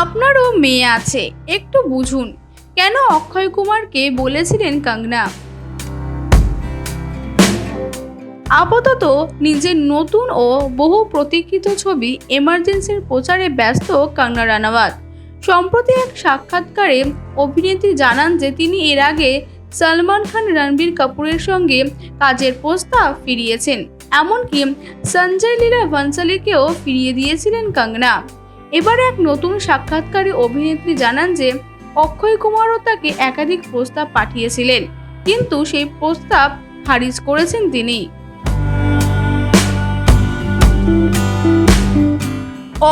আপনারও মেয়ে আছে, একটু বুঝুন, কেন অক্ষয় কুমারকে বলেছিলেন কঙ্গনা। আপাতত নিজের নতুন ও বহু প্রতীক্ষিত ছবি এমার্জেন্সির প্রচারে ব্যস্ত কঙ্গনা রানাওয়াত। সম্প্রতি এক সাক্ষাৎকারে অভিনেত্রী জানান যে তিনি এর আগে সলমান খান, রণবীর কাপুরের সঙ্গে কাজের প্রস্তাব ফিরিয়েছেন, এমনকি সঞ্জয় লীলা ভনসালীকেও ফিরিয়ে দিয়েছিলেন কঙ্গনা। এবার এক নতুন সাক্ষাৎকারে অভিনেত্রী জানান যে অক্ষয় কুমারও তাকে একাধিক প্রস্তাব পাঠিয়েছিলেন, কিন্তু সেই প্রস্তাব খারিজ করেছেন তিনি।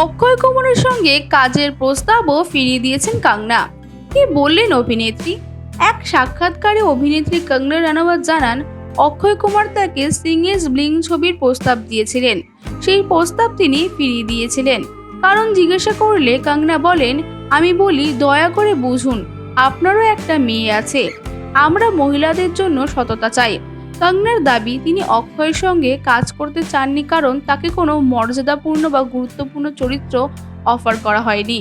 অক্ষয় কুমারের সঙ্গে কাজের প্রস্তাবও ফিরিয়ে দিয়েছেন কঙ্গনা। কি বললেন অভিনেত্রী? এক সাক্ষাৎকারে অভিনেত্রী কঙ্গনা রানাওয়াত জানান, অক্ষয় কুমার তাকে সিংয়েস ব্লিং ছবির প্রস্তাব দিয়েছিলেন, সেই প্রস্তাব তিনি ফিরিয়ে দিয়েছিলেন। কারণ জিজ্ঞাসা করলে কঙ্গনা বলেন, আমি বলি দয়া করে বুঝুন, আপনারও একটা মেয়ে আছে, আমরা মহিলাদের জন্য সততা চাই। কঙ্গনার দাবি, তিনি অক্ষয়ের সঙ্গে কাজ করতে চাননি কারণ তাকে কোনো মর্যাদাপূর্ণ বা গুরুত্বপূর্ণ চরিত্র অফার করা হয়নি।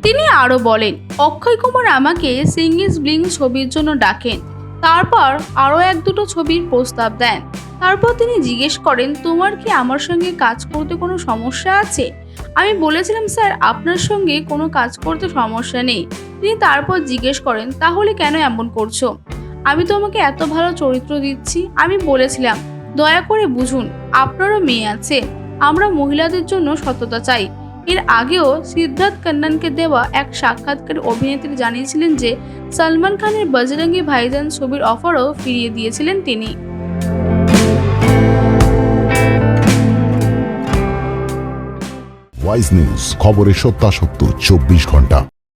তিনি আরও বলেন, অক্ষয় কুমার আমাকে সিংয়েস ব্লিং ছবির জন্য ডাকেন, তারপর আরও এক দুটো ছবির প্রস্তাব দেন। তারপর তিনি জিজ্ঞেস করেন, তোমার কি আমার সঙ্গে কাজ করতে কোনো সমস্যা আছে? আমি বলেছিলাম, স্যার আপনার সঙ্গে কোনো কাজ করতে সমস্যা নেই। তিনি তারপর জিজ্ঞেস করেন, তাহলে কেন এমন করছো? আমি তোমাকে এত ভালো চরিত্র দিচ্ছি। আমি বলেছিলাম, দয়া করে বুঝুন, আপনারও মেয়ে আছে, আমরা মহিলাদের জন্য সততা চাই। এর আগেও সিদ্ধার্থ কন্ননকে দেওয়া এক সাক্ষাৎকারে অভিনেত্রী জানিয়েছিলেন যে সলমান খানের বজরঙ্গি ভাইজান ছবির অফারও ফিরিয়ে দিয়েছিলেন তিনি। ওয়াইজ নিউজ, খবরের সত্যাসত্য 24 ঘন্টা।